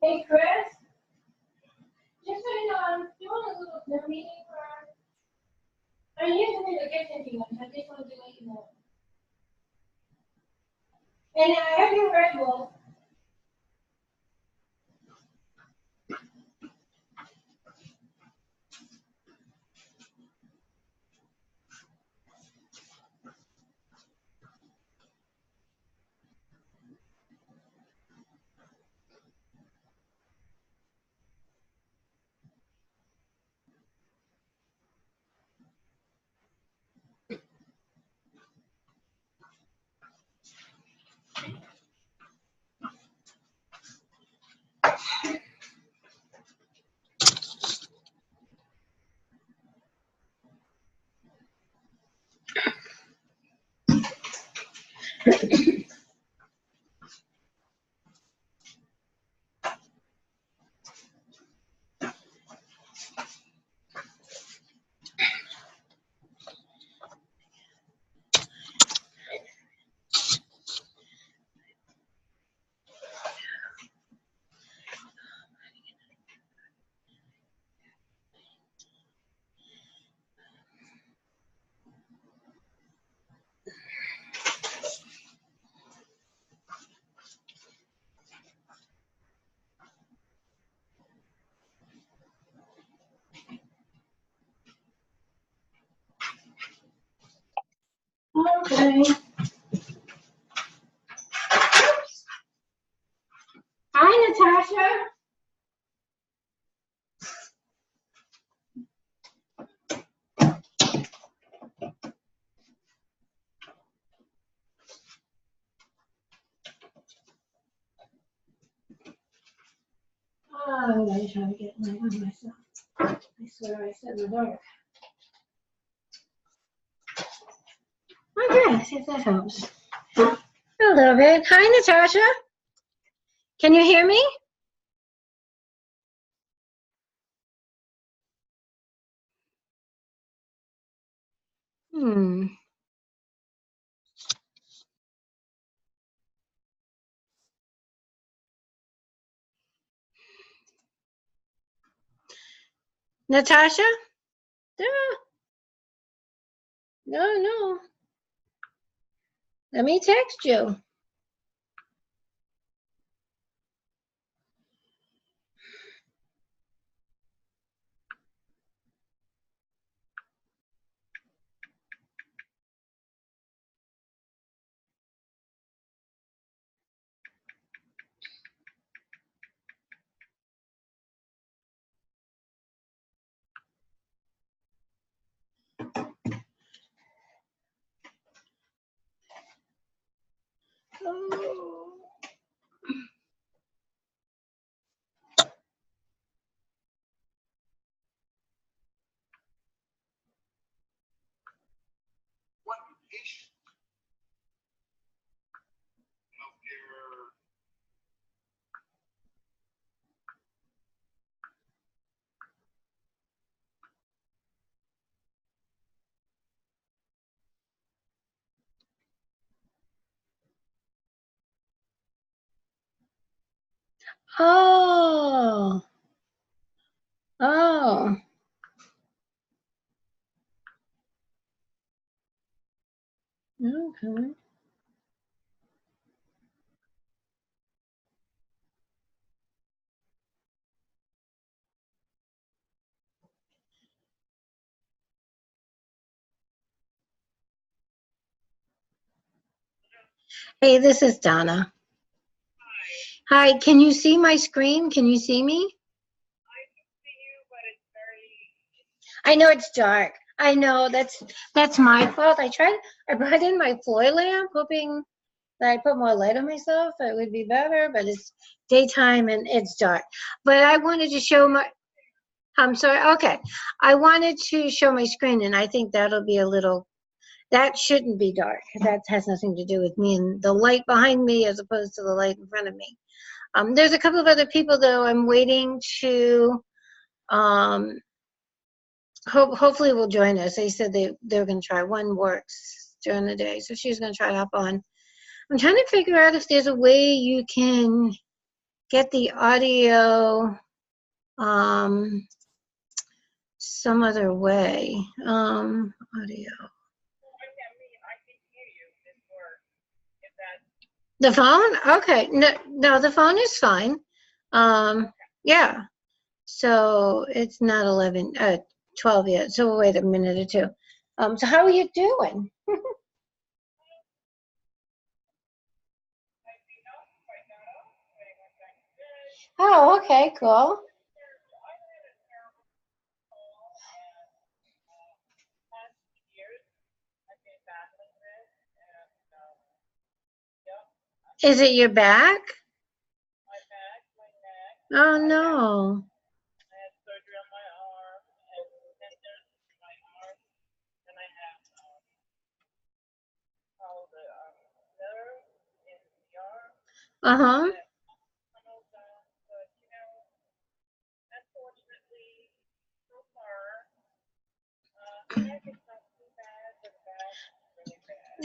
Hey, Chris, just so you know, I'm doing a little Zoom meeting for, I'm using the kitchen too much, I just wanted to let you know. And I have your Red Bull. Okay. Hi, Natasha. Oh, I'm gonna try to get light on myself. I swear I said in the dark. Okay, see if that helps. A little bit. Hi, Natasha. Can you hear me? Hmm. Natasha? No, no. Let me text you. Oh. Oh. Oh. Okay. Hey, this is Donna. Hi, can you see my screen? Can you see me? I know it's dark. I know that's my fault. I brought in my Floyd lamp, hoping that I put more light on myself, it would be better, but it's daytime and it's dark. But I wanted to show my, I'm sorry, okay. I wanted to show my screen and I think that'll be a little, that shouldn't be dark. That has nothing to do with me and the light behind me as opposed to the light in front of me. There's a couple of other people though I'm waiting to, hopefully will join us. They said they're going to try. One works during the day, so she's going to try to hop on. I'm trying to figure out if there's a way you can get the audio some other way. Audio. The phone? Okay. No, no, the phone is fine. Yeah. So it's not 12 yet. So we'll wait a minute or two. So how are you doing? Oh, okay, cool. Is it your back? Oh no. Uh-huh.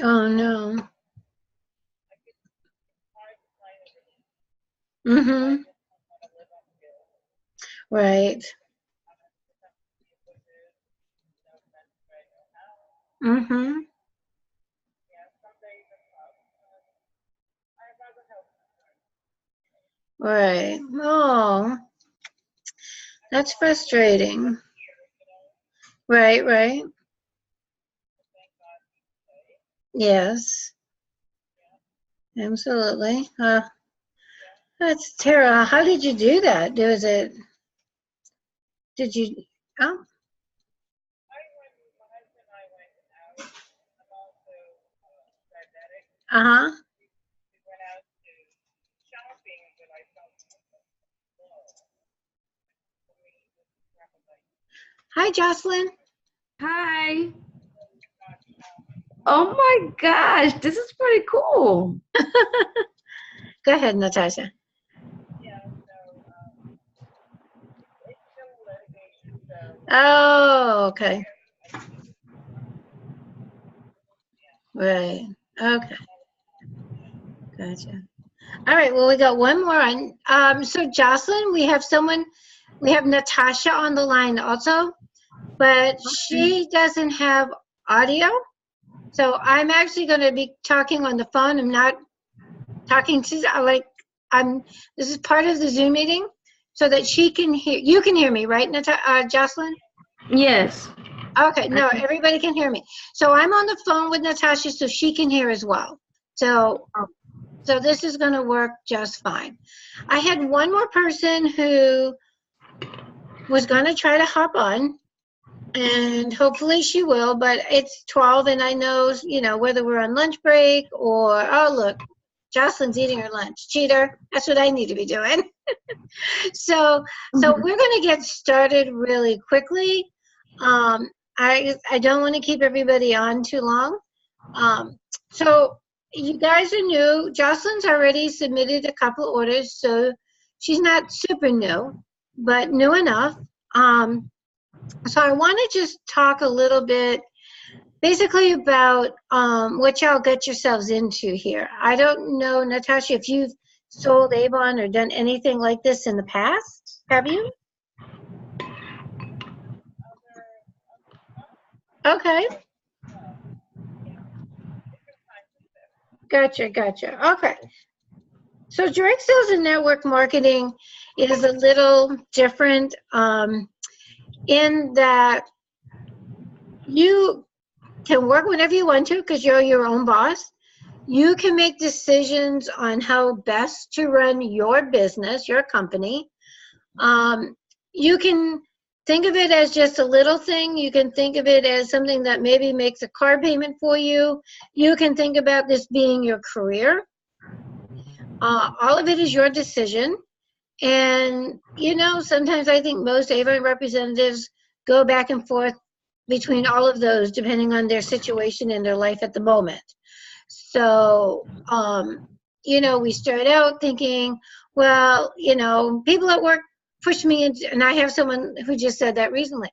Oh no. Mm-hmm. Right. Mm-hmm. Right. Oh, that's frustrating. Right, right. Yes, absolutely. That's Tara. How did you do that? Did you, oh, uh-huh. Hi, Jocelyn. Hi. Oh my gosh, this is pretty cool. Go ahead, Natasha. Oh, okay. Right. Okay. Gotcha. All right. Well, we got one more on. So Jocelyn, we have Natasha on the line also, but she doesn't have audio. So I'm actually going to be talking on the phone. I'm not talking to, this is part of the Zoom meeting so that she can hear, you can hear me, right, Jocelyn? Yes. Okay, no, everybody can hear me. So I'm on the phone with Natasha so she can hear as well. So this is going to work just fine. I had one more person who was going to try to hop on, and hopefully she will, but it's 12 and I know, whether we're on lunch break or, oh, look, Jocelyn's eating her lunch. Cheater. That's what I need to be doing. So we're going to get started really quickly. I don't want to keep everybody on too long. So you guys are new. Jocelyn's already submitted a couple orders, so she's not super new, but new enough. So I want to just talk a little bit basically about what y'all get yourselves into here. I don't know, Natasha, if you've sold Avon or done anything like this in the past. Have you? Okay. Gotcha. Okay. So direct sales and network marketing is a little different in that you can work whenever you want to because you're your own boss. You can make decisions on how best to run your business, your company. You can think of it as just a little thing. You can think of it as something that maybe makes a car payment for you. You can think about this being your career. All of it is your decision. And, sometimes I think most Avon representatives go back and forth between all of those depending on their situation in their life at the moment. So, we start out thinking, well, people at work push me into, and I have someone who just said that recently.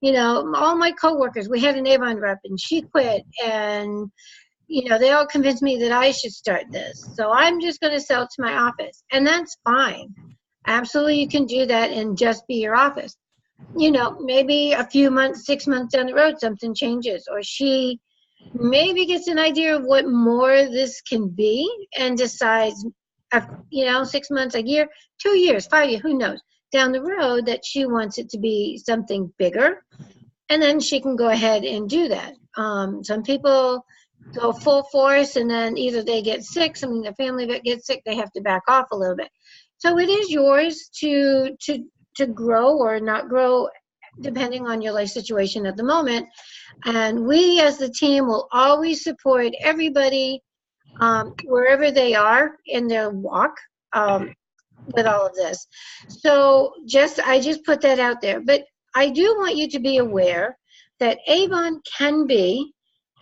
All my coworkers, we had an Avon rep and she quit, and they all convinced me that I should start this. So I'm just going to sell it to my office. And that's fine. Absolutely, you can do that and just be your office. Maybe a few months, 6 months down the road, something changes, or she maybe gets an idea of what more this can be and decides, 6 months, a year, 2 years, 5 years, who knows, down the road that she wants it to be something bigger. And then she can go ahead and do that. Some people go full force and then either they get sick, something the family gets sick, they have to back off a little bit. So it is yours to grow or not grow depending on your life situation at the moment. And we as the team will always support everybody wherever they are in their walk with all of this. So I just put that out there. But I do want you to be aware that Avon can be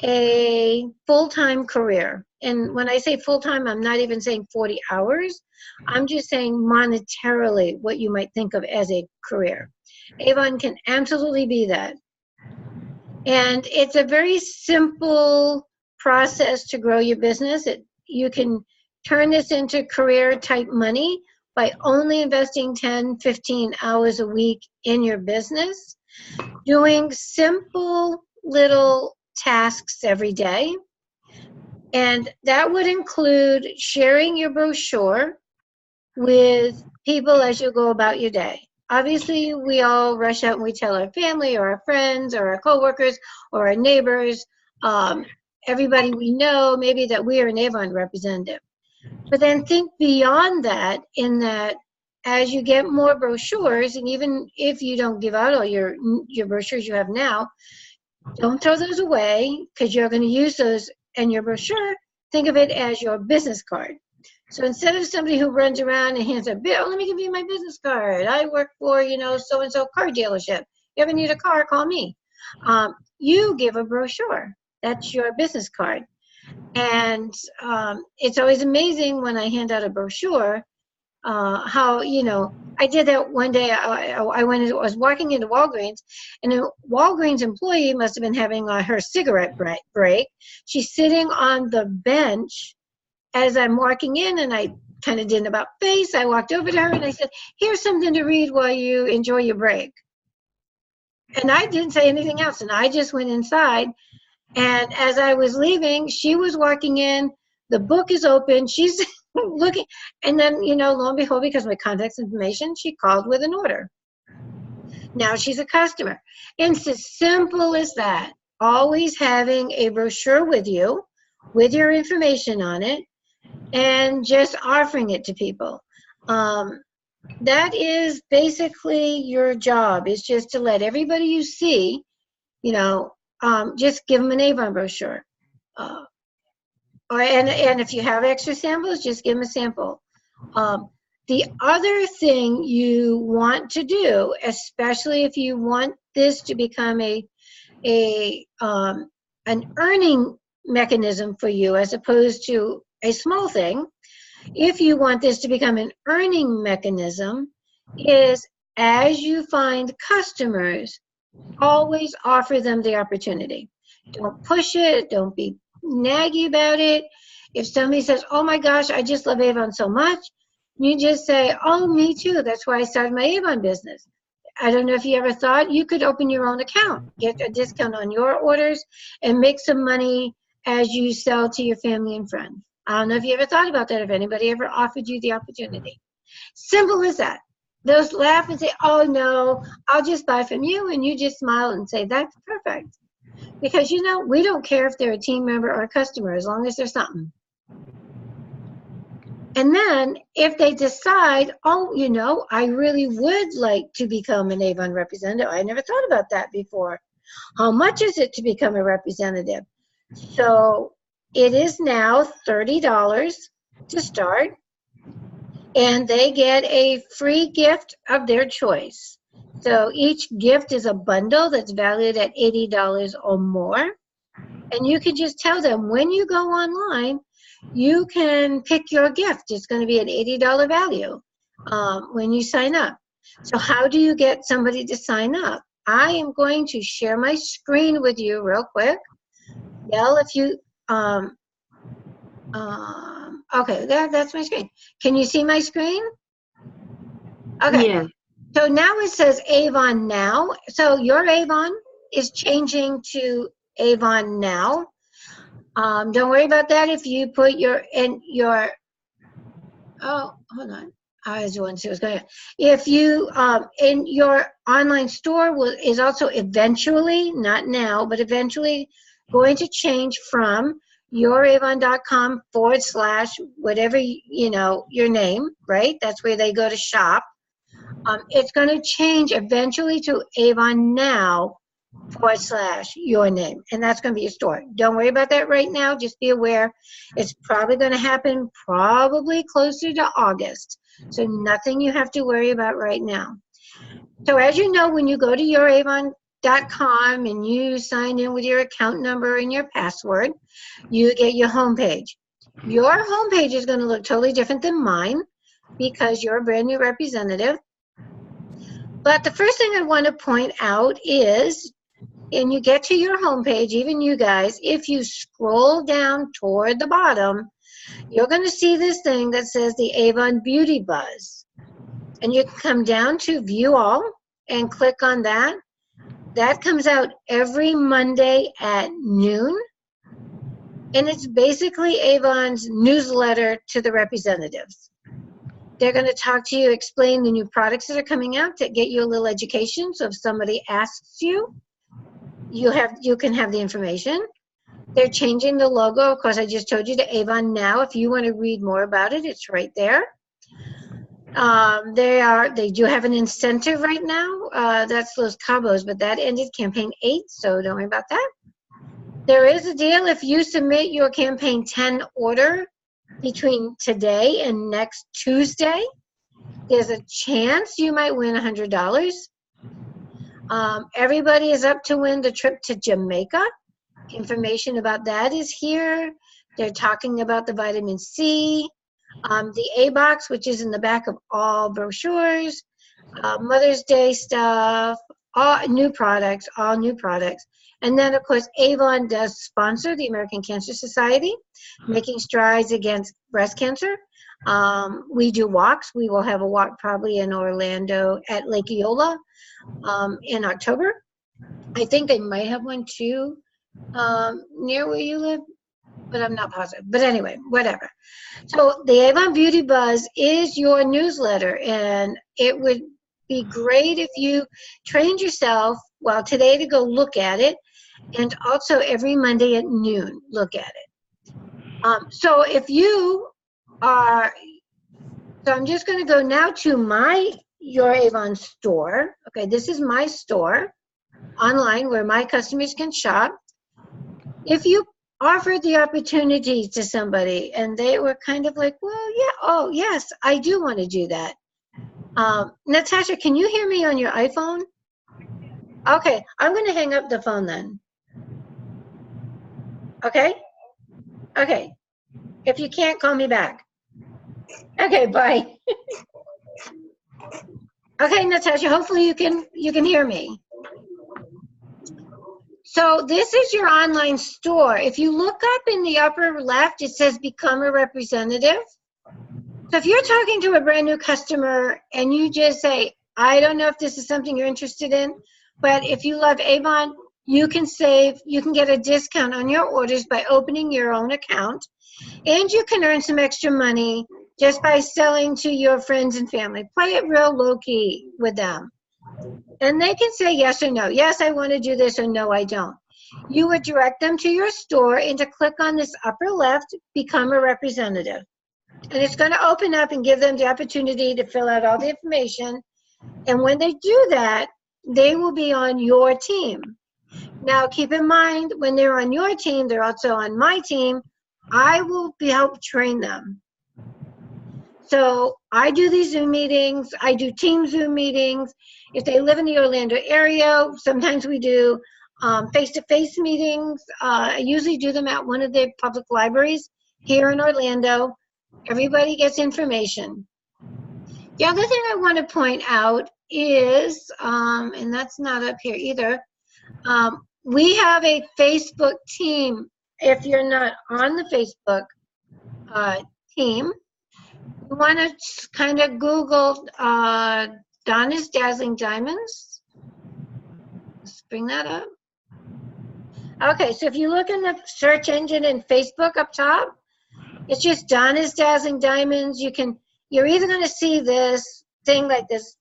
a full-time career. And when I say full-time, I'm not even saying 40 hours. I'm just saying monetarily what you might think of as a career. Avon can absolutely be that. And it's a very simple process to grow your business. You can turn this into career-type money by only investing 10, 15 hours a week in your business, doing simple little tasks every day. And that would include sharing your brochure with people as you go about your day. Obviously, we all rush out and we tell our family or our friends or our coworkers or our neighbors, everybody we know, maybe that we are an Avon representative. But then think beyond that, in that as you get more brochures, and even if you don't give out all your brochures you have now, don't throw those away, because you're going to use those in your brochure. Think of it as your business card. So instead of somebody who runs around and hands a bill, let me give you my business card. I work for, so-and-so car dealership. You ever need a car, call me. You give a brochure. That's your business card. And it's always amazing when I hand out a brochure, how, I did that one day. I was walking into Walgreens, and a Walgreens employee must have been having her cigarette break. She's sitting on the bench as I'm walking in, and I kind of did an about face. I walked over to her and I said, here's something to read while you enjoy your break. And I didn't say anything else, and I just went inside. And as I was leaving, she was walking in, the book is open, she's looking, and then, lo and behold, because of my contact information, she called with an order. Now she's a customer. And it's as simple as that. Always having a brochure with you, with your information on it, and just offering it to people. That is basically your job, is just to let everybody you see, just give them an Avon brochure. And if you have extra samples, just give them a sample. The other thing you want to do, especially if you want this to become an earning mechanism for you as opposed to a small thing, if you want this to become an earning mechanism, is as you find customers, always offer them the opportunity. Don't push it. Don't be naggy about it. If somebody says, oh my gosh, I just love Avon so much, you just say, oh, me too. That's why I started my Avon business. I don't know if you ever thought you could open your own account, get a discount on your orders, and make some money as you sell to your family and friends. I don't know if you ever thought about that, if anybody ever offered you the opportunity. Simple as that. They'll laugh and say, oh no, I'll just buy from you, and you just smile and say, that's perfect. Because, we don't care if they're a team member or a customer, as long as there's something. And then if they decide, oh, I really would like to become an Avon representative. I never thought about that before. How much is it to become a representative? So it is now $30 to start, and they get a free gift of their choice. So each gift is a bundle that's valued at $80 or more. And you can just tell them when you go online, you can pick your gift. It's going to be an $80 value when you sign up. So how do you get somebody to sign up? I am going to share my screen with you real quick. Yell if you okay, that's my screen. Can you see my screen? Okay. Yeah. So now it says Avon Now. So your Avon is changing to Avon Now. Don't worry about that if you put oh, hold on. I was want to see what's going on. If you, in your online store is also eventually, not now, but eventually going to change from youravon.com / whatever, your name, right? That's where they go to shop. It's going to change eventually to Avon Now / your name, and that's going to be your store. Don't worry about that right now. Just be aware it's probably going to happen probably closer to August. So nothing you have to worry about right now. So as you know, when you go to youravon.com and you sign in with your account number and your password, you get your homepage. Your homepage is going to look totally different than mine because you're a brand new representative. But the first thing I want to point out is, and you get to your homepage, even you guys, if you scroll down toward the bottom, you're going to see this thing that says the Avon Beauty Buzz. And you can come down to View All and click on that. That comes out every Monday at noon. And it's basically Avon's newsletter to the representatives. They're going to talk to you, explain the new products that are coming out to get you a little education. So if somebody asks you, you can have the information. They're changing the logo. Of course, I just told you to Avon Now. If you want to read more about it, it's right there. They do have an incentive right now. That's Los Cabos, but that ended campaign 8, so don't worry about that. There is a deal if you submit your campaign 10 order between today and next Tuesday. There's a chance you might win $100. Everybody is up to win the trip to Jamaica. Information about that is here. They're talking about the vitamin C, the A box, which is in the back of all brochures, Mother's Day stuff, all new products. And then, of course, Avon does sponsor the American Cancer Society, making strides against breast cancer. We do walks. We will have a walk probably in Orlando at Lake Eola in October. I think I might have one too near where you live, but I'm not positive. But anyway, whatever. So the Avon Beauty Buzz is your newsletter, and it would be great if you trained yourself, well, today to go look at it, and also every Monday at noon, look at it. So if you are, so I'm just going to go now to your Avon store. Okay, this is my store online where my customers can shop. If you offered the opportunity to somebody and they were kind of like, well, yeah, oh, yes, I do want to do that. Natasha, can you hear me on your iPhone? Okay, I'm going to hang up the phone then. Okay? Okay. If you can't, call me back. Okay, bye. Okay, Natasha, hopefully you can hear me. So this is your online store. If you look up in the upper left, it says become a representative. So if you're talking to a brand new customer and you just say, I don't know if this is something you're interested in, but if you love Avon, you can get a discount on your orders by opening your own account, and you can earn some extra money just by selling to your friends and family. Play it real low-key with them. And they can say yes or no. Yes, I want to do this, or no, I don't. You would direct them to your store and to click on this upper left, become a representative. And it's going to open up and give them the opportunity to fill out all the information. And when they do that, they will be on your team. Now, keep in mind, when they're on your team, they're also on my team. I will help train them. So I do these Zoom meetings. I do team Zoom meetings. If they live in the Orlando area, sometimes we do face-to-face meetings. I usually do them at one of the public libraries here in Orlando. Everybody gets information. The other thing I want to point out is, and that's not up here either, we have a Facebook team if you're not on the Facebook team, you want to kind of Google Donna's Dazzling Diamonds. Let's bring that up. Okay, so if you look in the search engine in Facebook up top, it's just Donna's Dazzling Diamonds. You're either going to see this thing like this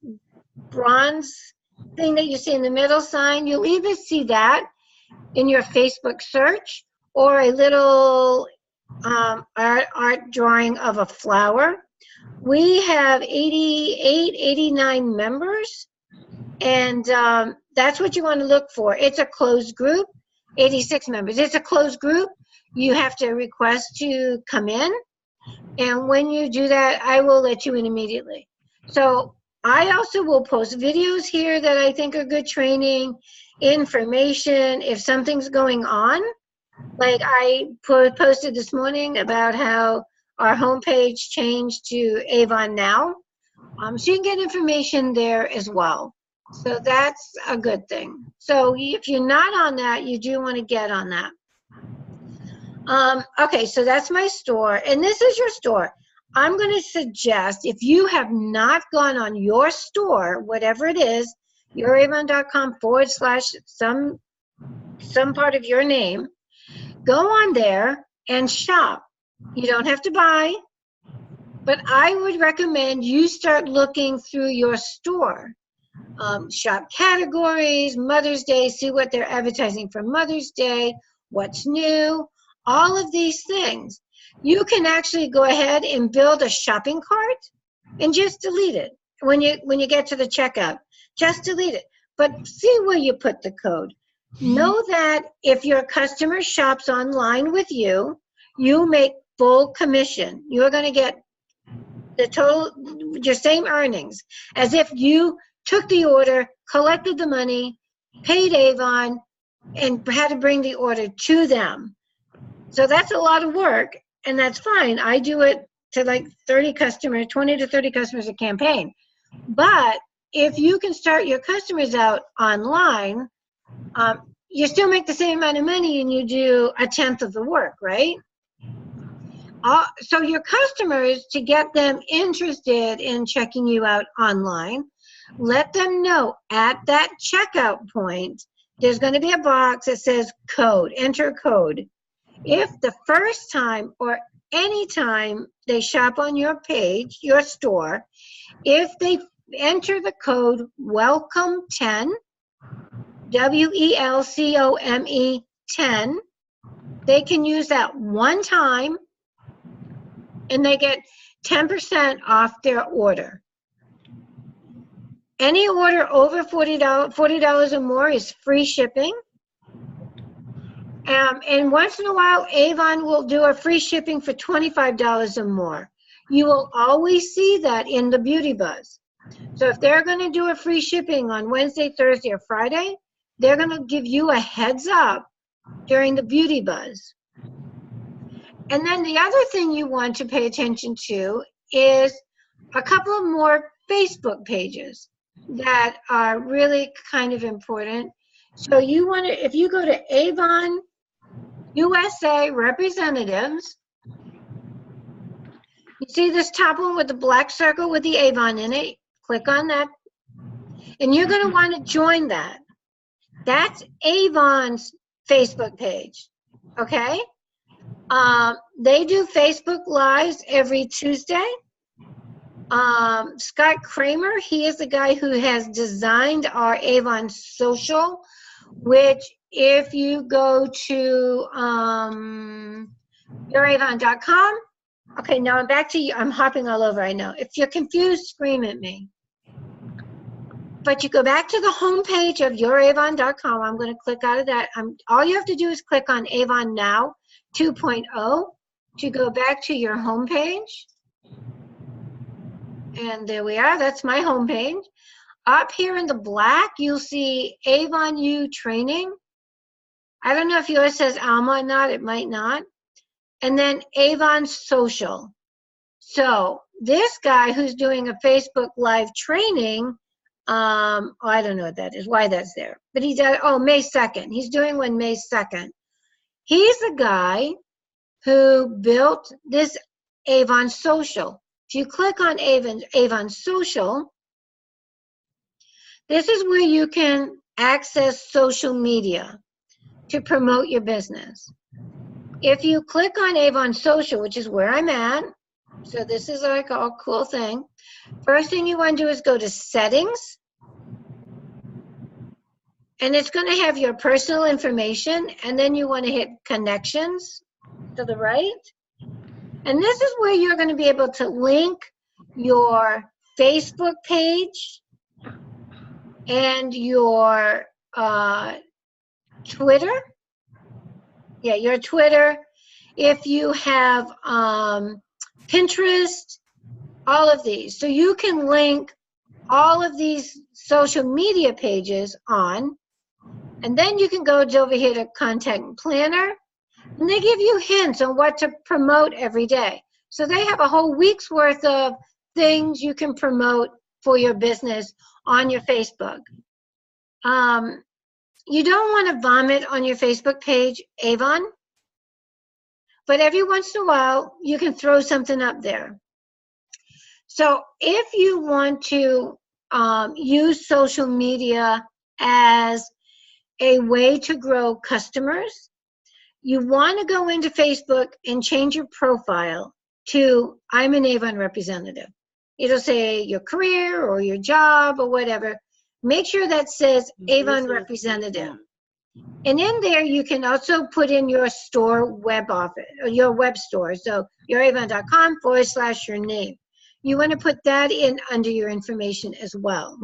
bronze thing that you see in the middle sign. You'll either see that in your Facebook search or a little art drawing of a flower. We have 88, 89 members, and that's what you want to look for. It's a closed group, 86 members. It's a closed group. You have to request to come in, and when you do that, I will let you in immediately. So I also will post videos here that I think are good training, information, if something's going on. Like I posted this morning about how our homepage changed to Avon Now. So you can get information there as well. So that's a good thing. So if you're not on that, you do want to get on that. Okay, so that's my store, and this is your store. I'm going to suggest if you have not gone on your store, whatever it is, youravon.com/some part of your name, go on there and shop. You don't have to buy, but I would recommend you start looking through your store. Shop categories, Mother's Day, see what they're advertising for Mother's Day, what's new, all of these things. You can actually go ahead and build a shopping cart and just delete it when you get to the checkout. Just delete it. But see where you put the code. Know that if your customer shops online with you, you make full commission. You're going to get the total, your same earnings as if you took the order, collected the money, paid Avon, and had to bring the order to them. So that's a lot of work, and that's fine. I do it to like 30 customers, 20 to 30 customers a campaign. But if you can start your customers out online, you still make the same amount of money and you do a tenth of the work, right? So your customers, to get them interested in checking you out online, let them know at that checkout point, there's going to be a box that says code, enter code. If the first time or any time they shop on your page, your store, if they enter the code WELCOME10, WELCOME 10, they can use that one time and they get 10% off their order. Any order over $40 or more is free shipping. And once in a while, Avon will do a free shipping for $25 or more. You will always see that in the Beauty Buzz. So if they're going to do a free shipping on Wednesday, Thursday, or Friday, they're going to give you a heads up during the Beauty Buzz. And then the other thing you want to pay attention to is a couple of more Facebook pages that are really kind of important. So you want to, if you go to Avon USA Representatives, you see this top one with the black circle with the Avon in it. Click on that. And you're going to want to join that. That's Avon's Facebook page. Okay? They do Facebook Lives every Tuesday. Scott Kramer, he is the guy who has designed our Avon Social, which if you go to youravon.com, okay, now I'm back to you. I'm hopping all over, I know. If you're confused, scream at me. But you go back to the home page of youravon.com. I'm going to click out of that. All you have to do is click on Avon Now 2.0 to go back to your home page. And there we are. That's my home page. Up here in the black, you'll see Avon U Training. I don't know if yours says Alma or not. It might not. And then Avon Social. So this guy who's doing a Facebook Live training, I don't know what that is, why that's there. But he does, May 2nd. He's doing one May 2nd. He's the guy who built this Avon Social. If you click on Avon Social, this is where you can access social media to promote your business. If you click on Avon Social, which is where I'm at, so this is like a cool thing. First thing you want to do is go to Settings. And it's going to have your personal information. And then you want to hit Connections to the right. And this is where you're going to be able to link your Facebook page and your Twitter. Yeah, your Twitter. If you have Pinterest, all of these. So you can link all of these social media pages on, and then you can go over here to Content Planner, and they give you hints on what to promote every day. So they have a whole week's worth of things you can promote for your business on your Facebook. You don't want to vomit on your Facebook page, Avon, but every once in a while, you can throw something up there. So if you want to use social media as a way to grow customers, you want to go into Facebook and change your profile to I'm an Avon representative. It'll say your career or your job or whatever. Make sure that says Avon representative. And in there, you can also put in your store web office, or your web store. So youravon.com/your name. You want to put that in under your information as well.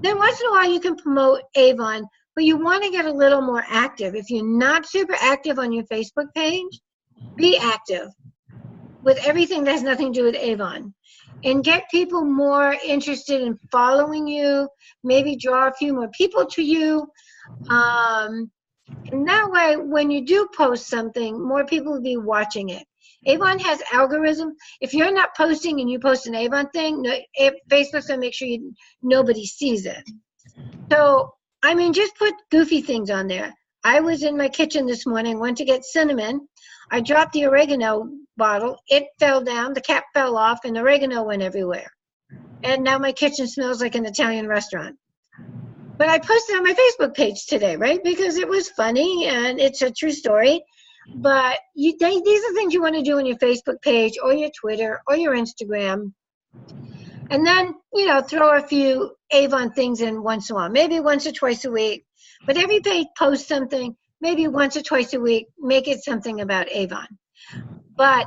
Then once in a while, you can promote Avon, but you want to get a little more active. If you're not super active on your Facebook page, be active with everything that has nothing to do with Avon. And get people more interested in following you, maybe draw a few more people to you. And that way, when you do post something, more people will be watching it. Avon has algorithm. If you're not posting and you post an Avon thing, Facebook's going to make sure nobody sees it. So, I mean, just put goofy things on there. I was in my kitchen this morning, went to get cinnamon. I dropped the oregano bottle. It fell down. The cap fell off, and oregano went everywhere. And now my kitchen smells like an Italian restaurant. But I posted on my Facebook page today, right? Because it was funny, and it's a true story. But these are things you want to do on your Facebook page or your Twitter or your Instagram. And then, throw a few Avon things in once in a while, maybe once or twice a week. But every page posts something, maybe once or twice a week, make it something about Avon. But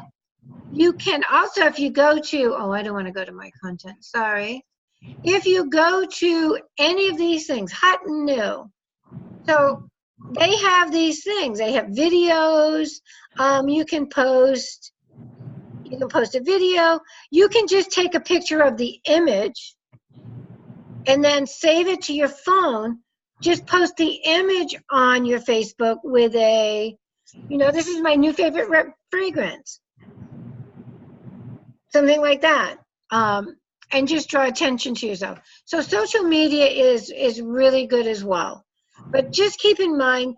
you can also, if you go to, I don't want to go to my content, sorry. If you go to any of these things, hot and new, so they have these things. They have videos. You can post a video. You can just take a picture of the image and then save it to your phone. Just post the image on your Facebook with this is my new favorite fragrance. Something like that. And just draw attention to yourself. So social media is really good as well. But just keep in mind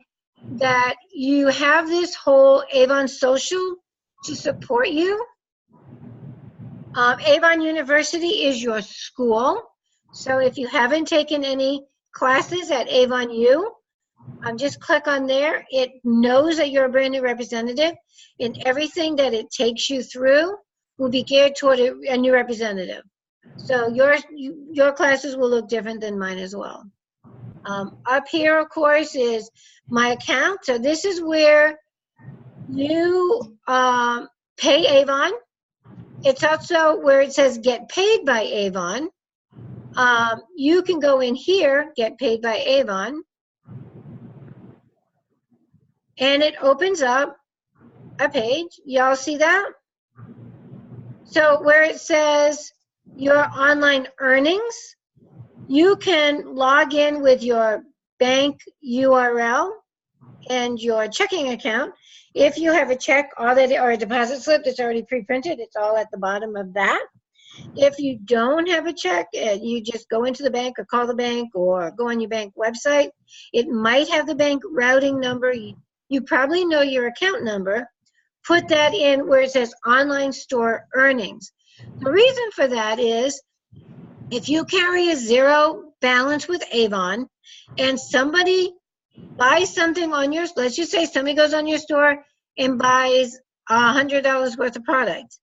that you have this whole Avon Social to support you. Avon University is your school. So if you haven't taken any classes at Avon U, just click on there. It knows that you're a brand new representative, and everything that it takes you through will be geared toward a new representative. So your classes will look different than mine as well. Up here, of course, is my account. So this is where you pay Avon. It's also where it says get paid by Avon. You can go in here, get paid by Avon, and it opens up a page. Y'all see that? So where it says your online earnings, you can log in with your bank URL and your checking account. If you have a check or a deposit slip that's already pre-printed, it's all at the bottom of that. If you don't have a check, you just go into the bank or call the bank or go on your bank website. It might have the bank routing number. you probably know your account number. Put that in where it says online store earnings. The reason for that is if you carry a zero balance with Avon and somebody buys something on your, let's just say somebody goes on your store and buys $100 worth of product.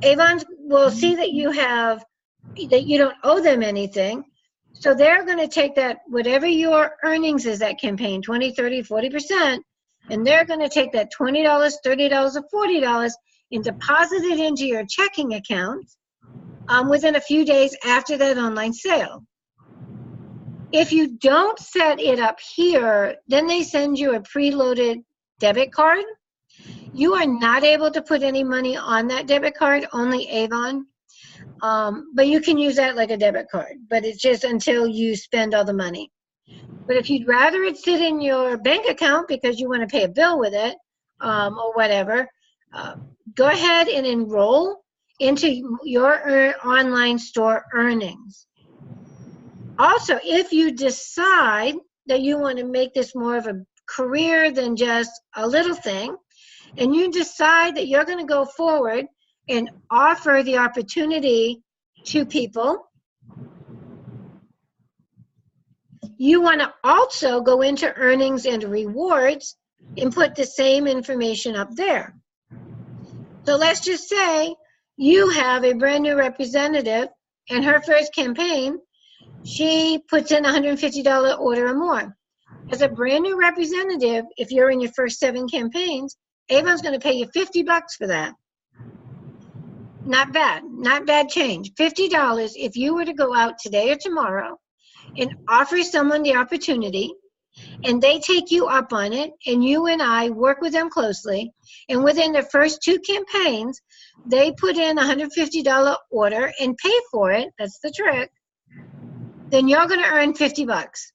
Avon will see that you don't owe them anything. So they're going to take that, whatever your earnings is that campaign, 20, 30, 40%, and they're going to take that $20, $30, or $40 and deposit it into your checking account within a few days after that online sale. If you don't set it up here, then they send you a preloaded debit card. You are not able to put any money on that debit card, only Avon. But you can use that like a debit card, but it's just until you spend all the money. But if you'd rather it sit in your bank account because you want to pay a bill with it or whatever, go ahead and enroll into your online store earnings. Also, if you decide that you want to make this more of a career than just a little thing, and you decide that you're going to go forward and offer the opportunity to people, you want to also go into earnings and rewards and put the same information up there. So let's just say you have a brand new representative and her first campaign, she puts in a $150 order or more. As a brand new representative, if you're in your first 7 campaigns, Avon's going to pay you $50 for that. Not bad, not bad change. $50 if you were to go out today or tomorrow and offer someone the opportunity and they take you up on it and you and I work with them closely and within the first 2 campaigns, they put in a $150 order and pay for it, that's the trick, then you're going to earn $50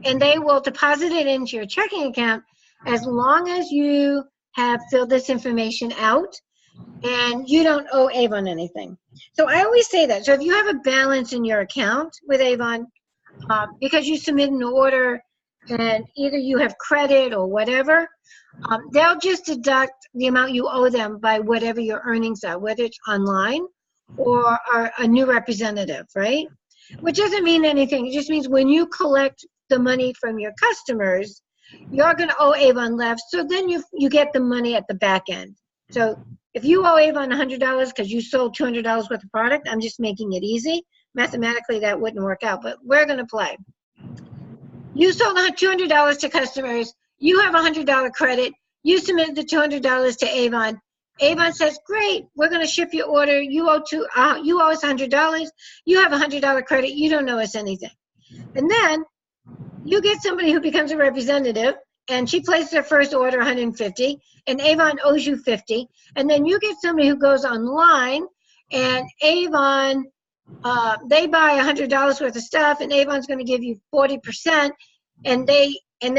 and they will deposit it into your checking account as long as you have filled this information out and you don't owe Avon anything. So I always say that. So if you have a balance in your account with Avon because you submit an order and either you have credit or whatever, they'll just deduct the amount you owe them by whatever your earnings are, whether it's online or a new representative, right? Which doesn't mean anything. It just means when you collect the money from your customers, you're going to owe Avon left. So then you get the money at the back end. So if you owe Avon $100 because you sold $200 worth of product, I'm just making it easy. Mathematically, that wouldn't work out, but we're going to play. You sold $200 to customers. You have a $100 credit. You submitted the $200 to Avon. Avon says, great, we're going to ship your order. You owe us $100. You have a $100 credit. You don't owe us anything. And then you get somebody who becomes a representative, and she places her first order, $150, and Avon owes you $50. And then you get somebody who goes online, and Avon, they buy $100 worth of stuff, and Avon's going to give you 40%, and they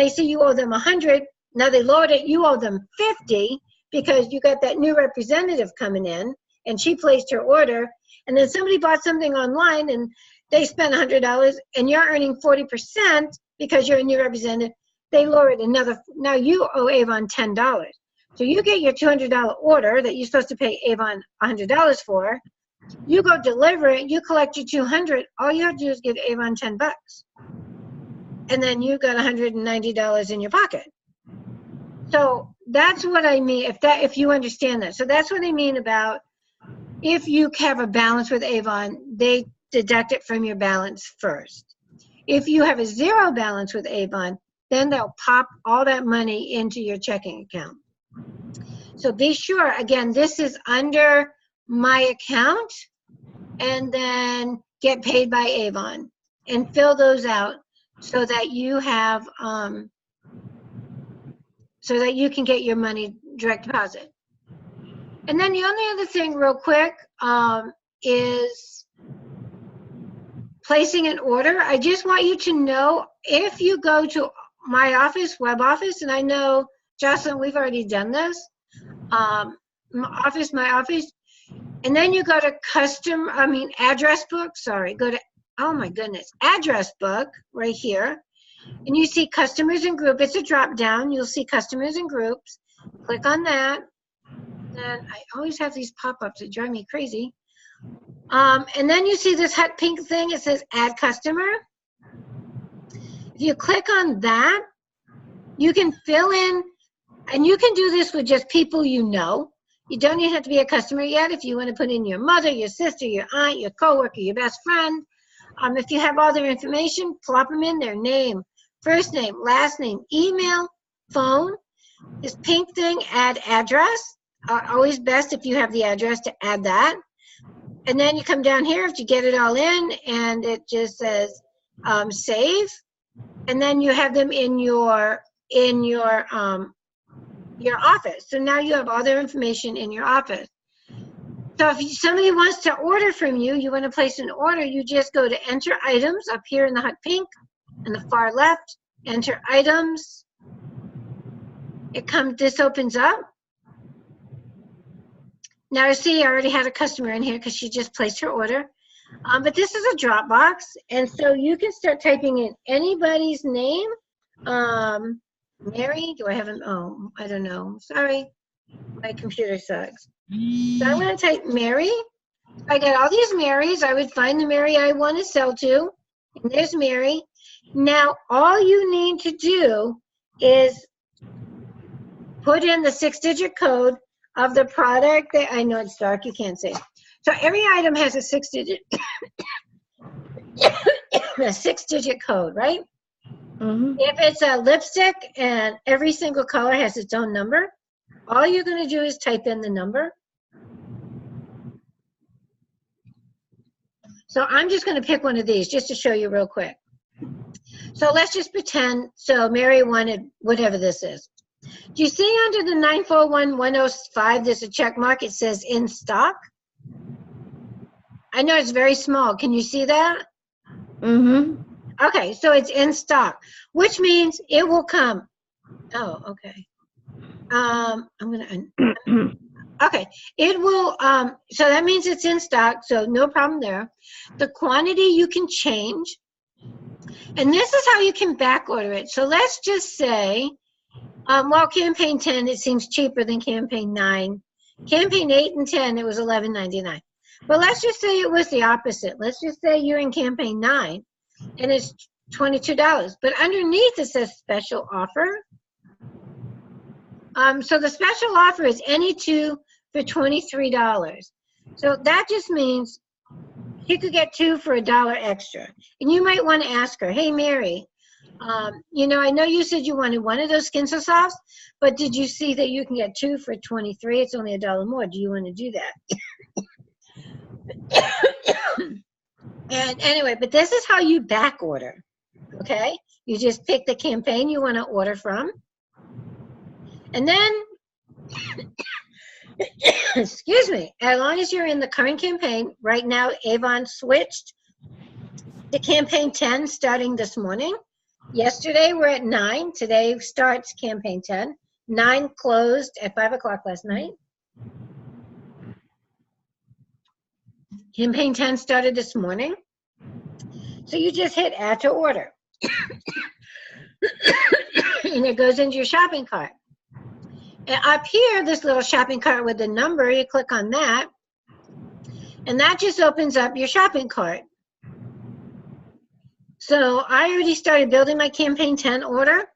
say you owe them $100. Now they lowered it. You owe them $50 because you got that new representative coming in, and she placed her order. And then somebody bought something online, and they spent $100, and you're earning 40% because you're a new representative. They lower it another. Now you owe Avon $10. So you get your $200 order that you're supposed to pay Avon $100 for. You go deliver it. You collect your $200. All you have to do is give Avon $10, and then you got $190 in your pocket. So that's what I mean. If you understand that, so that's what I mean about if you have a balance with Avon, they deduct it from your balance first. If you have a zero balance with Avon, then they'll pop all that money into your checking account. So be sure, again, this is under my account, and then get paid by Avon, and fill those out so that you have, so that you can get your money direct deposit. And then the only other thing real quick is placing an order. I just want you to know, if you go to my office, web office, and I know, Jocelyn, we've already done this, my office, and then you go to address book, sorry, go to, oh my goodness, address book right here, and you see customers and group. It's a drop down. You'll see customers and groups. Click on that. Then I always have these pop-ups that drive me crazy. And then you see this hot pink thing. It says add customer. If you click on that, you can fill in, and you can do this with just people you know. You don't even have to be a customer yet. If you want to put in your mother, your sister, your aunt, your coworker, your best friend. If you have all their information, plop them in, their name, first name, last name, email, phone. This pink thing, add address. Always best if you have the address to add that. And then you come down here if you get it all in, and it just says save. And then you have them in your office. So now you have all their information in your office. So if somebody wants to order from you, you want to place an order, you just go to enter items up here in the hot pink in the far left, enter items. This opens up. Now see, I already had a customer in here because she just placed her order. But this is a Dropbox, and so you can start typing in anybody's name. Mary, do I have an, oh, I don't know. Sorry, my computer sucks. So I'm going to type Mary. I got all these Marys. I would find the Mary I want to sell to. And there's Mary. Now, all you need to do is put in the 6-digit code of the product that, I know it's dark, you can't see. So every item has a 6-digit a 6-digit code, right? Mm-hmm. If it's a lipstick and every single color has its own number, all you're going to do is type in the number. So I'm just going to pick one of these just to show you real quick. So let's just pretend, so Mary wanted whatever this is. Do you see under the 941105, there's a check mark, it says in stock? I know it's very small. Can you see that? Mm-hmm. Okay, so it's in stock, which means it will come. Oh, okay. I'm gonna, okay, it will, so that means it's in stock, so no problem there. The quantity you can change, and this is how you can back order it. So let's just say, well, campaign 10, it seems cheaper than campaign 9. Campaign 8 and 10, it was $11.99. But let's just say it was the opposite. Let's just say you're in campaign 9 and it's $22. But underneath it says special offer. So the special offer is any two for $23. So that just means you could get 2 for $1 extra. And you might want to ask her, hey, Mary, you know, I know you said you wanted one of those Skin So Softs, but did you see that you can get 2 for $23? It's only $1 more. Do you want to do that? And anyway, but this is how you back order, okay? You just pick the campaign you want to order from. And then, excuse me, as long as you're in the current campaign, right now Avon switched to campaign 10 starting this morning. Yesterday we're at 9, today starts campaign 10. 9 closed at 5 o'clock last night. Campaign 10 started this morning. So you just hit add to order. And it goes into your shopping cart. And up here, this little shopping cart with the number, you click on that. And that just opens up your shopping cart. So I already started building my campaign 10 order.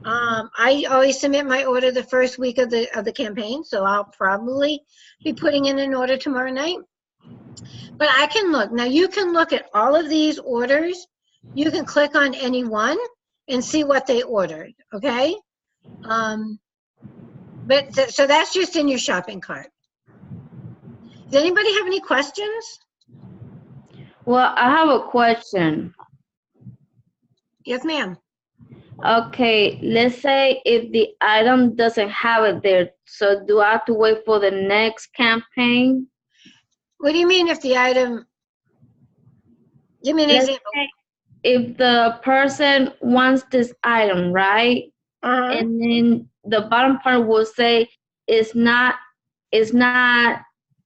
I always submit my order the first week of the campaign. So I'll probably be putting in an order tomorrow night. But I can look. Now you can look at all of these orders. You can click on any one and see what they ordered, okay? So that's just in your shopping cart. Does anybody have any questions? Well, I have a question. Yes, ma'am. Okay, let's say if the item doesn't have it there, so do I have to wait for the next campaign? What do you mean if the item, give me an Let's example. say if the person wants this item, right? And then the bottom part will say it's not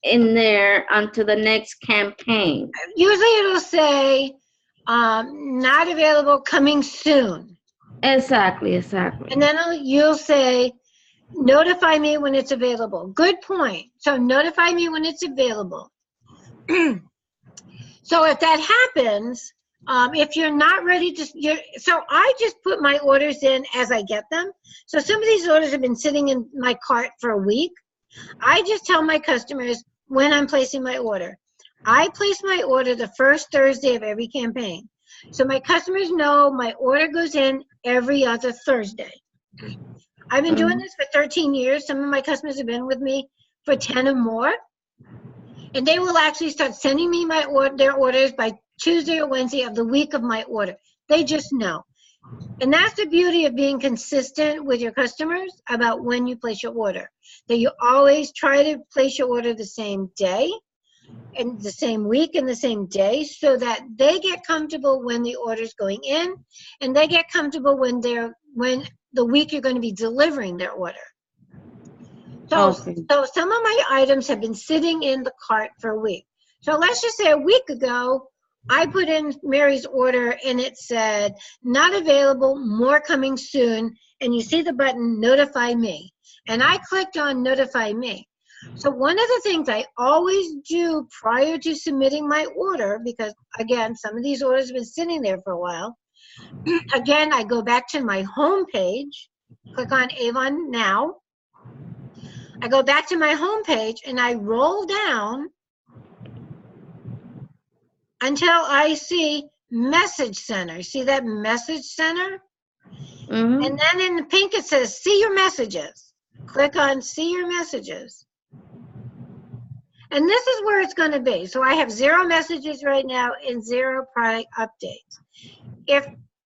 in there until the next campaign. Usually it'll say not available, coming soon. Exactly. And then you'll say, notify me when it's available. Good point. So notify me when it's available. So if that happens, if you're not ready to, so I just put my orders in as I get them. So some of these orders have been sitting in my cart for a week. I just tell my customers when I'm placing my order. I place my order the first Thursday of every campaign. So my customers know my order goes in every other Thursday. I've been doing this for 13 years. Some of my customers have been with me for 10 or more. And they will actually start sending me their orders by Tuesday or Wednesday of the week of my order. They just know. And that's the beauty of being consistent with your customers about when you place your order. That you always try to place your order the same day and the same week and the same day, so that they get comfortable when the order's going in, and they get comfortable when the week you're going to be delivering their order. So some of my items have been sitting in the cart for a week. So let's just say a week ago, I put in Mary's order and it said, not available, more coming soon. And you see the button, notify me. And I clicked on notify me. So one of the things I always do prior to submitting my order, because again, some of these orders have been sitting there for a while. Again, I go back to my home page, click on Avon Now. I go back to my home page and I roll down until I see Message Center. See that Message Center? And then in the pink it says see your messages. Click on see your messages. And this is where it's going to be. So I have 0 messages right now and 0 product updates.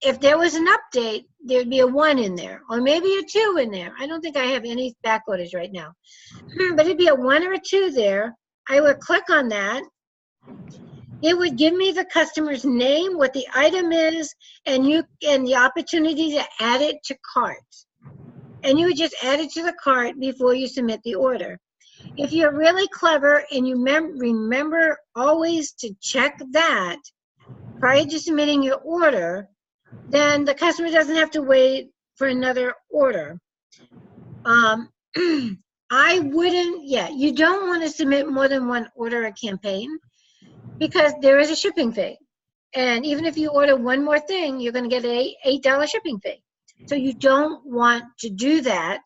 If there was an update, there'd be a 1 in there, or maybe a 2 in there. I don't think I have any back orders right now. But it'd be a 1 or a 2 there. I would click on that. It would give me the customer's name, what the item is, and the opportunity to add it to cart. And you would just add it to the cart before you submit the order. If you're really clever and you remember always to check that prior to submitting your order, then the customer doesn't have to wait for another order. I wouldn't, you don't want to submit more than 1 order a campaign, because there is a shipping fee. And even if you order 1 more thing, you're going to get an $8 shipping fee. So you don't want to do that.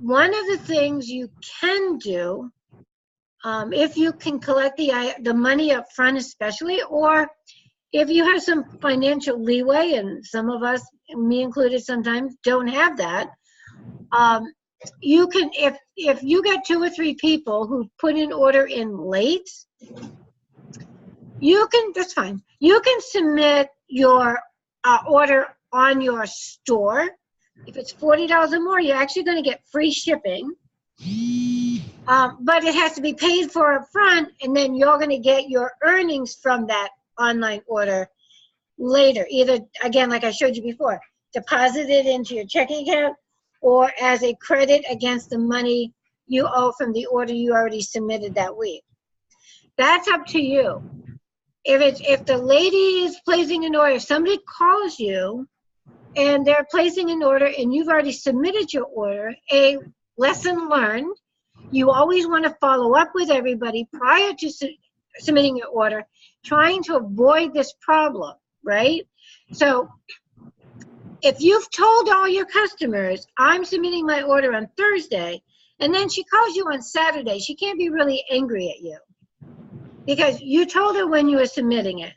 One of the things you can do, if you can collect the money up front especially, or if you have some financial leeway, and some of us, me included sometimes, don't have that, you can, if you get 2 or 3 people who put an order in late, that's fine. You can submit your order on your store. If it's $40 or more, you're actually going to get free shipping. But it has to be paid for up front, and then you're going to get your earnings from that online order later. Either, again, like I showed you before, deposit it into your checking account, or as a credit against the money you owe from the order you already submitted that week. That's up to you. If the lady is placing an order, if somebody calls you and they're placing an order and you've already submitted your order, a lesson learned, you always want to follow up with everybody prior to submitting your order, trying to avoid this problem, right? So if you've told all your customers, I'm submitting my order on Thursday, and then she calls you on Saturday, she can't be really angry at you, because you told her when you were submitting it.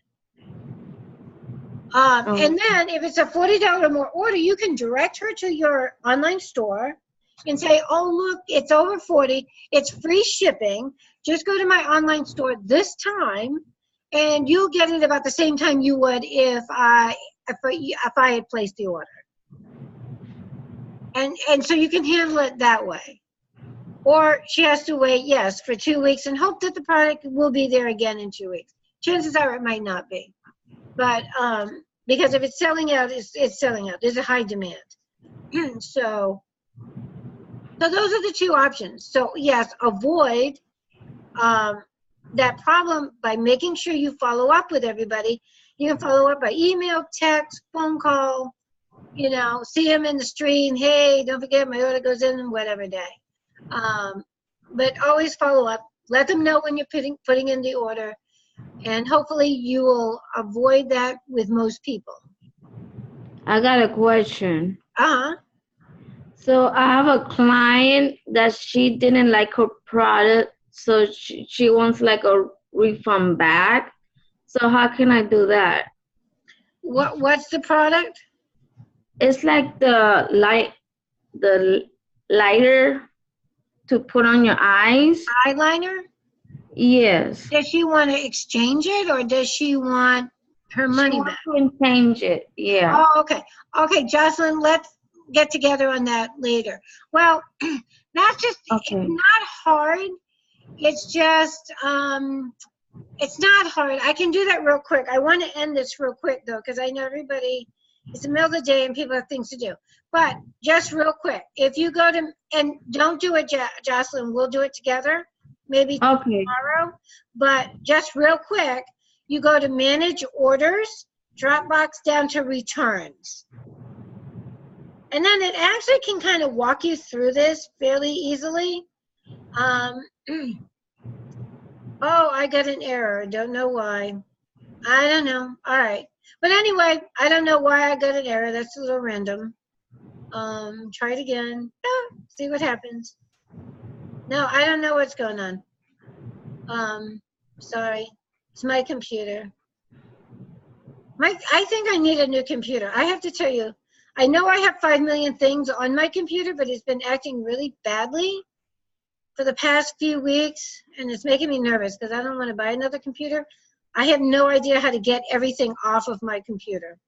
And then if it's a $40 or more order, you can direct her to your online store and say, oh, look, it's over 40. It's free shipping. Just go to my online store this time, and you'll get it about the same time you would if I had placed the order. And so you can handle it that way. Or she has to wait, yes, for 2 weeks and hope that the product will be there again in 2 weeks. Chances are it might not be. But because if it's selling out, it's selling out. There's a high demand. So those are the 2 options. So yes, avoid that problem by making sure you follow up with everybody. You can follow up by email, text, phone call, you know, see them in the street, hey, don't forget my order goes in whatever day. But always follow up. Let them know when you're putting in the order, and hopefully you will avoid that with most people. I got a question. Uh-huh. So I have a client that she didn't like her product, so she wants like a refund back. So how can I do that? What's the product? It's like the lighter to put on your eyes. Eyeliner? Yes. Does she want to exchange it, or does she want her money back? She wants to change it. Yeah. Oh, okay. Okay, Jocelyn, let's get together on that later. Well, that's just, Okay. it's not hard. It's just, it's not hard. I can do that real quick. I want to end this real quick, though, because I know everybody, it's the middle of the day and people have things to do. But just real quick, if you go to, and don't do it, Jocelyn, we'll do it together, maybe Okay. tomorrow. But just real quick, you go to manage orders, Dropbox down to returns. And then it actually can kind of walk you through this fairly easily. Oh, I got an error. Don't know why. I don't know. All right. But anyway, I don't know why I got an error. That's a little random. Try it again. See what happens. No, I don't know what's going on. Sorry. It's my computer. I think I need a new computer. I have to tell you, I know I have 5 million things on my computer, but it's been acting really badly for the past few weeks, and it's making me nervous because I don't want to buy another computer. I have no idea how to get everything off of my computer.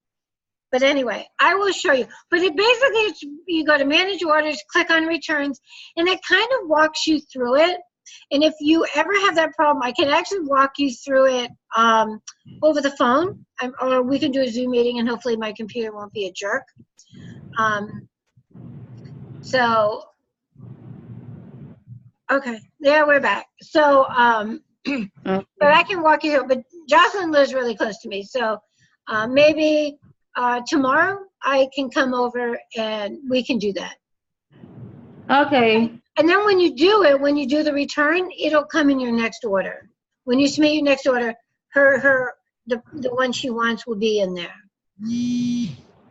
But anyway, I will show you. But it basically, you go to manage orders, click on returns, and it kind of walks you through it. And if you ever have that problem, I can actually walk you through it over the phone, or we can do a Zoom meeting, and hopefully my computer won't be a jerk. Okay, there we're back. So, but I can walk you through. But Jocelyn lives really close to me, so maybe tomorrow I can come over and we can do that. Okay. And then when you do it, when you do the return, it'll come in your next order. When you submit your next order, the one she wants will be in there.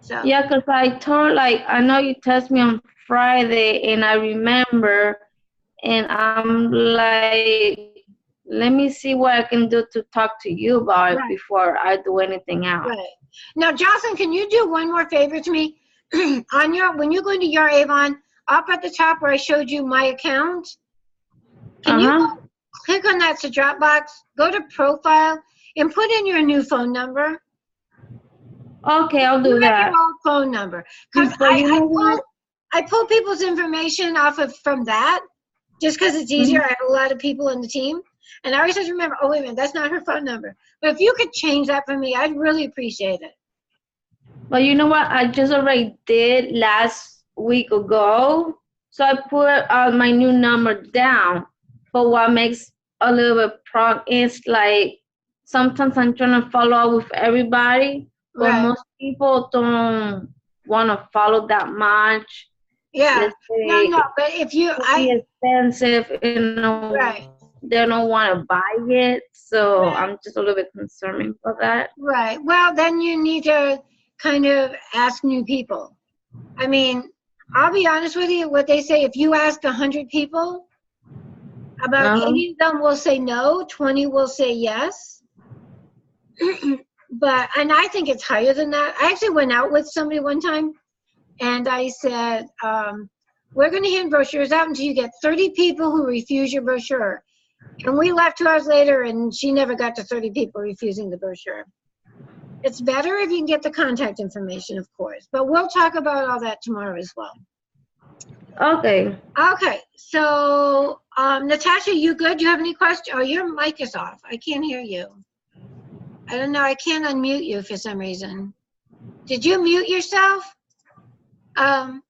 So. Yeah, because I told, like, I know you texted me on Friday, and I remember, and I'm like, let me see what I can do to talk to you about it before I do anything else. Right. Now, Jocelyn, can you do one more favor to me? When you go into your Avon, up at the top where I showed you my account, can you click on that to Dropbox, go to profile, and put in your new phone number? Okay, I'll do that. Your old phone number. Because I pull people's information off of from that just because it's easier. I have a lot of people in the team. And I always have to remember, oh, wait a minute, that's not her phone number. But if you could change that for me, I'd really appreciate it. But you know what? I just already did last week ago. So I put my new number down. But what makes a little bit problem is like sometimes I'm trying to follow up with everybody. But most people don't want to follow that much. Yeah. No, but if you, it's expensive, you know, they don't want to buy it. So I'm just a little bit concerned about that. Right. Well, then you need to kind of ask new people. I mean, I'll be honest with you, what they say, if you ask 100 people, about 80 of them will say no, 20 will say yes. And I think it's higher than that. I actually went out with somebody one time and I said, we're going to hand brochures out until you get 30 people who refuse your brochure. And we left 2 hours later and she never got to 30 people refusing the brochure. It's better if you can get the contact information, of course, but we'll talk about all that tomorrow as well. Okay. Okay, so Natasha, you good? Do you have any questions? Oh, your mic is off. I can't hear you. I don't know. I can't unmute you for some reason. Did you mute yourself? Okay.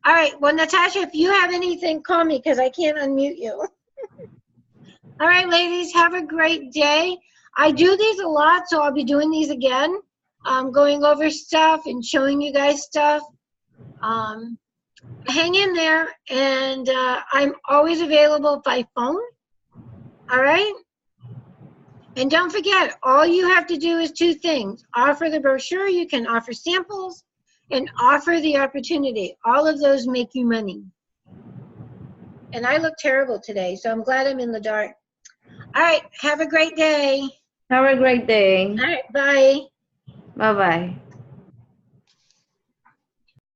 All right. Well, Natasha, if you have anything, call me because I can't unmute you. All right, ladies, have a great day. I do these a lot, so I'll be doing these again. going over stuff and showing you guys stuff. Hang in there, and I'm always available by phone. All right? And don't forget, all you have to do is 2 things. Offer the brochure, you can offer samples, and offer the opportunity. All of those make you money. And I look terrible today, so I'm glad I'm in the dark. All right, have a great day. Have a great day. All right, bye. Bye-bye.